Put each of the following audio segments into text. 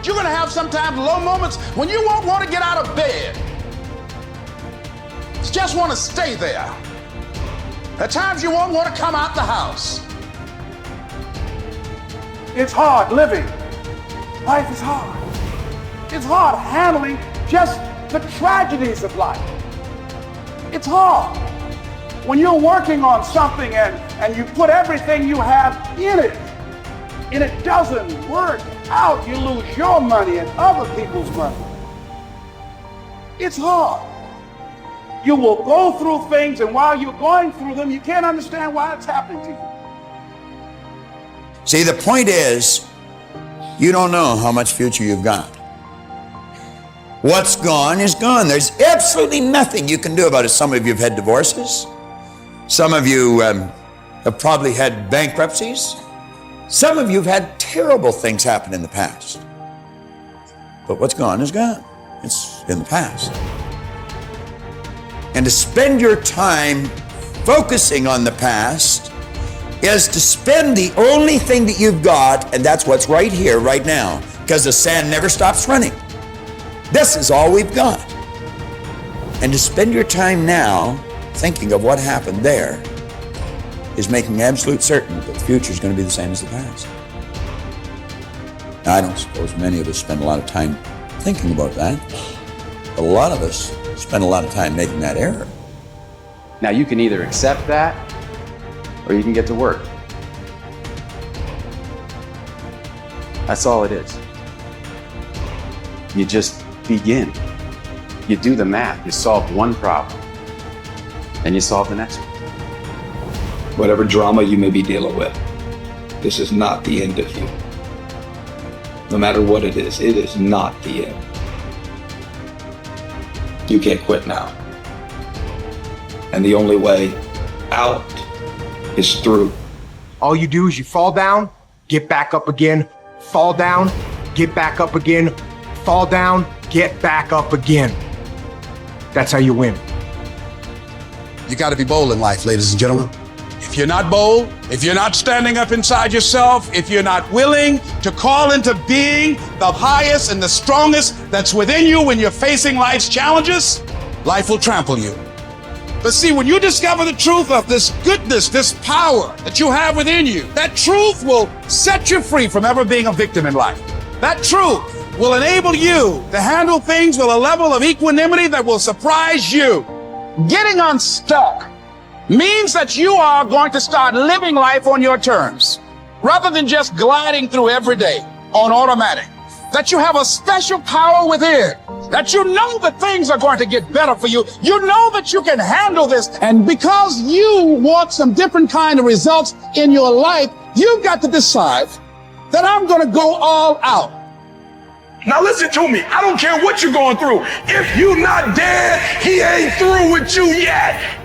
You're going to have sometimes low moments when you won't want to get out of bed. You just want to stay there. At times you won't want to come out the house. It's hard living. Life is hard. It's hard handling just the tragedies of life. It's hard. When you're working on something and you put everything you have in it, and it doesn't work out, you lose your money and other people's money. It's hard. You will go through things, and while you're going through them, you can't understand why it's happening to you. See, the point is, you don't know how much future you've got. What's gone is gone. There's absolutely nothing you can do about it. Some of you have had divorces. Some of you have probably had bankruptcies. Some of you have had terrible things happen in the past. But what's gone is gone. It's in the past. And to spend your time focusing on the past is to spend the only thing that you've got, and that's what's right here, right now, because the sand never stops running. This is all we've got. And to spend your time now thinking of what happened there is making absolute certain that the future is going to be the same as the past. Now, I don't suppose many of us spend a lot of time thinking about that. A lot of us spend a lot of time making that error. Now, you can either accept that or you can get to work. That's all it is. You just begin. You do the math. You solve one problem, and you solve the next one. Whatever drama you may be dealing with, this is not the end of you. No matter what it is not the end. You can't quit now. And the only way out is through. All you do is you fall down, get back up again, fall down, get back up again, fall down, get back up again. That's how you win. You got to be bold in life, ladies and gentlemen. If you're not bold, if you're not standing up inside yourself, if you're not willing to call into being the highest and the strongest that's within you when you're facing life's challenges, life will trample you. But see, when you discover the truth of this goodness, this power that you have within you, that truth will set you free from ever being a victim in life. That truth will enable you to handle things with a level of equanimity that will surprise you. Getting unstuck means that you are going to start living life on your terms, rather than just gliding through every day on automatic. That you have a special power within, that you know that things are going to get better for you. You know that you can handle this. And because you want some different kind of results in your life, you've got to decide that I'm going to go all out. Now listen to me. I don't care what you're going through. If you're not dead, he ain't through with you yet.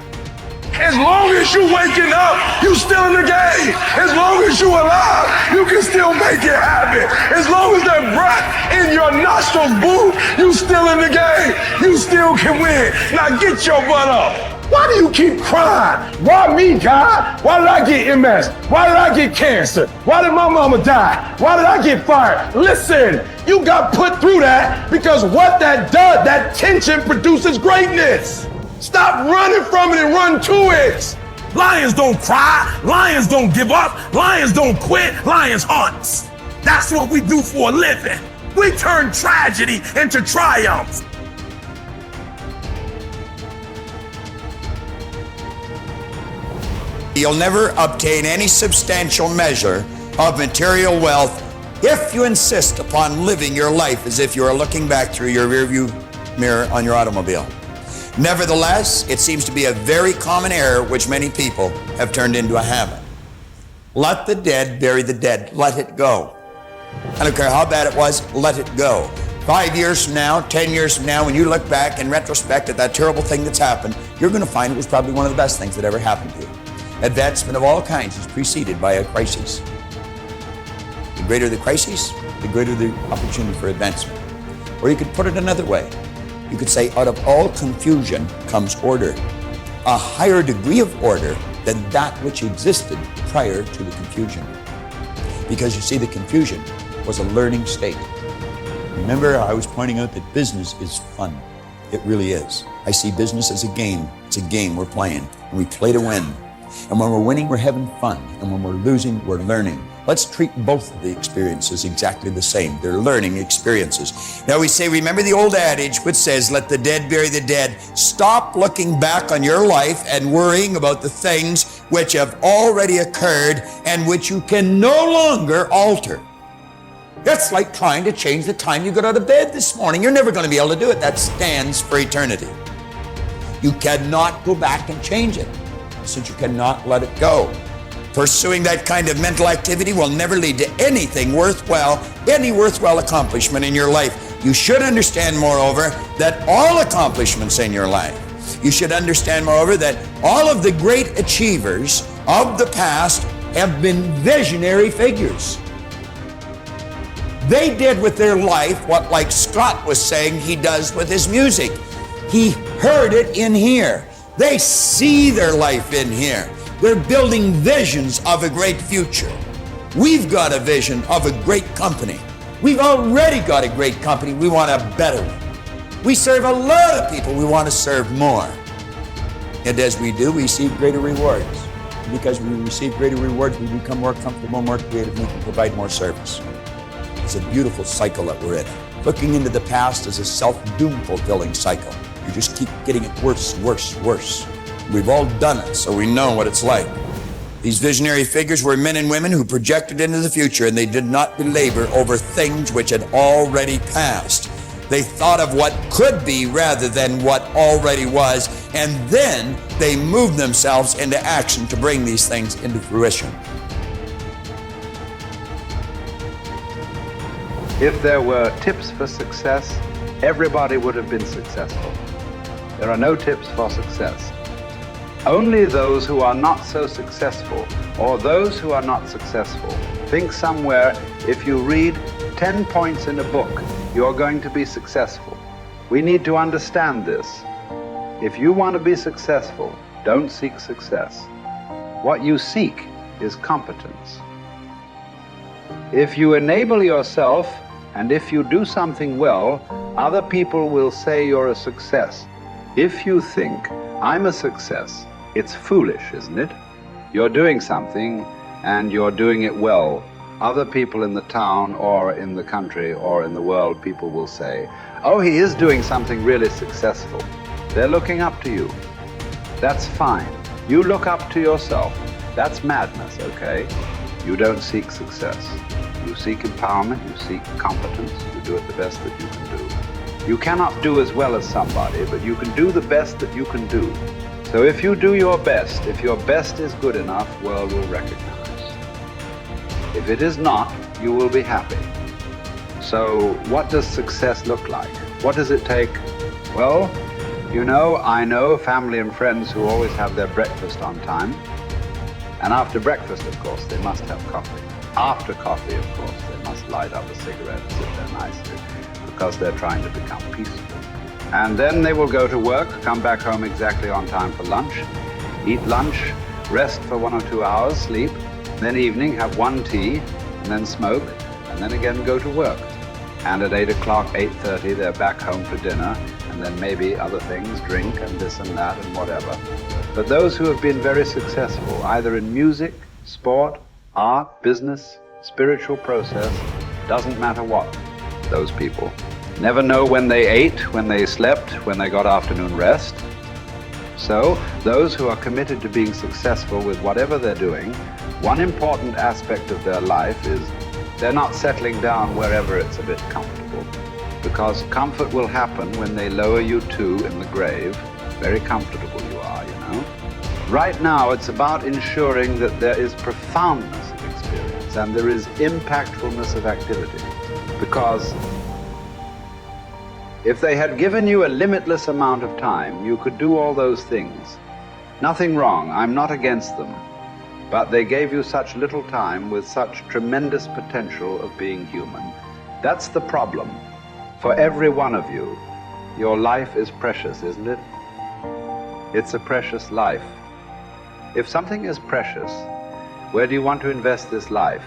As long as you waking up, you still in the game. As long as you alive, you can still make it happen. As long as that breath in your nostrils move, you still in the game. You still can win. Now get your butt up. Why do you keep crying? Why me, God? Why did I get MS? Why did I get cancer? Why did my mama die? Why did I get fired? Listen, you got put through that because what that does, that tension produces greatness. Stop running from it and run to it. Lions don't cry. Lions don't give up. Lions don't quit. Lions hunt. That's what we do for a living. We turn tragedy into triumph. You'll never obtain any substantial measure of material wealth if you insist upon living your life as if you are looking back through your rearview mirror on your automobile. Nevertheless, it seems to be a very common error which many people have turned into a habit. Let the dead bury the dead. Let it go. I don't care how bad it was, let it go. 5 years from now, 10 years from now, when you look back in retrospect at that terrible thing that's happened, you're going to find it was probably one of the best things that ever happened to you. Advancement of all kinds is preceded by a crisis. The greater the crisis, the greater the opportunity for advancement. Or you could put it another way. You could say, out of all confusion comes order, a higher degree of order than that which existed prior to the confusion. Because you see, the confusion was a learning state. Remember, I was pointing out that business is fun. It really is. I see business as a game. It's a game we're playing, and we play to win. And when we're winning, we're having fun. And when we're losing, we're learning. Let's treat both of the experiences exactly the same. They're learning experiences. Now we say, remember the old adage which says, let the dead bury the dead. Stop looking back on your life and worrying about the things which have already occurred and which you can no longer alter. That's like trying to change the time you got out of bed this morning. You're never going to be able to do it. That stands for eternity. You cannot go back and change it, since you cannot let it go. Pursuing that kind of mental activity will never lead to anything worthwhile, any worthwhile accomplishment in your life. You should understand, moreover, that all accomplishments in your life, you should understand, moreover, that all of the great achievers of the past have been visionary figures. They did with their life what, like Scott was saying, he does with his music. He heard it in here. They see their life in here. They're building visions of a great future. We've got a vision of a great company. We've already got a great company. We want a better one. We serve a lot of people. We want to serve more. And as we do, we receive greater rewards. Because we receive greater rewards, we become more comfortable, more creative, we can provide more service. It's a beautiful cycle that we're in. Looking into the past is a self-doom fulfilling cycle. You just keep getting it worse, worse, worse. We've all done it, so we know what it's like. These visionary figures were men and women who projected into the future, and they did not belabor over things which had already passed. They thought of what could be rather than what already was, and then they moved themselves into action to bring these things into fruition. If there were tips for success, everybody would have been successful. There are no tips for success. Only those who are not so successful, or those who are not successful, think somewhere if you read 10 points in a book, you're going to be successful. We need to understand this. If you want to be successful, don't seek success. What you seek is competence. If you enable yourself, and if you do something well, other people will say you're a success. If you think, I'm a success, it's foolish, isn't it? You're doing something, and you're doing it well. Other people in the town, or in the country, or in the world, people will say, oh, he is doing something really successful. They're looking up to you. That's fine. You look up to yourself. That's madness, okay? You don't seek success. You seek empowerment, you seek competence, you do it the best that you can do. You cannot do as well as somebody, but you can do the best that you can do. So if you do your best, if your best is good enough, world will recognize. If it is not, you will be happy. So what does success look like? What does it take? Well, you know, I know family and friends who always have their breakfast on time. And after breakfast, of course, they must have coffee. After coffee, of course, they must light up a cigarette and sit there nicely because they're trying to become peaceful. And then they will go to work, come back home exactly on time for lunch, eat lunch, rest for 1 or 2 hours, sleep, then evening have one tea, and then smoke, and then again go to work. And at 8 o'clock, 8:30, they're back home for dinner, and then maybe other things, drink and this and that and whatever. But those who have been very successful, either in music, sport, art, business, spiritual process, doesn't matter what, those people never know when they ate, when they slept, when they got afternoon rest. So those who are committed to being successful with whatever they're doing, one important aspect of their life is they're not settling down wherever it's a bit comfortable, because comfort will happen when they lower you too in the grave. Very comfortable you are, you know. Right now it's about ensuring that there is profoundness of experience and there is impactfulness of activity, because if they had given you a limitless amount of time, you could do all those things. Nothing wrong, I'm not against them. But they gave you such little time with such tremendous potential of being human. That's the problem. For every one of you, your life is precious, isn't it? It's a precious life. If something is precious, where do you want to invest this life?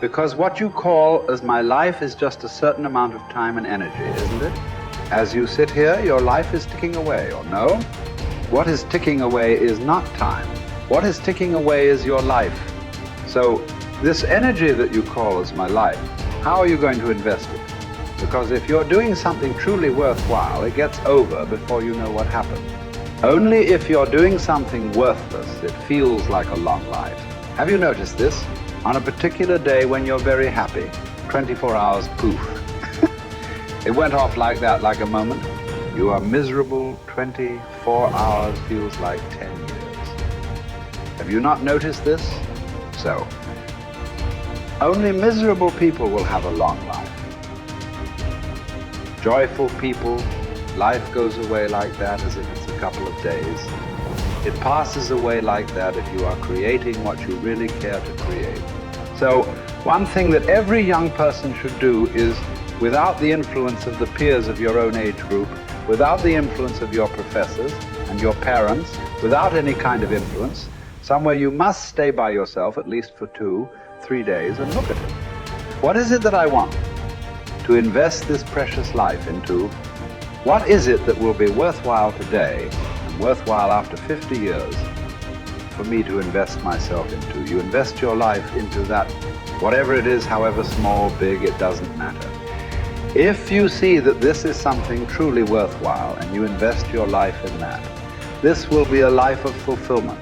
Because what you call as my life is just a certain amount of time and energy, isn't it? As you sit here, your life is ticking away, or no? What is ticking away is not time. What is ticking away is your life. So this energy that you call as my life, how are you going to invest it? Because if you're doing something truly worthwhile, it gets over before you know what happened. Only if you're doing something worthless, it feels like a long life. Have you noticed this? On a particular day when you're very happy, 24 hours, poof. It went off like that, like a moment. You are miserable, 24 hours feels like 10 years. Have you not noticed this? So, only miserable people will have a long life. Joyful people, life goes away like that as if it's a couple of days. It passes away like that if you are creating what you really care to create. So, one thing that every young person should do is, without the influence of the peers of your own age group, without the influence of your professors and your parents, without any kind of influence, somewhere you must stay by yourself at least for 2-3 days and look at it. What is it that I want to invest this precious life into? What is it that will be worthwhile today and worthwhile after 50 years for me to invest myself into? You invest your life into that, whatever it is, however small, big, it doesn't matter. If you see that this is something truly worthwhile and you invest your life in that, this will be a life of fulfillment.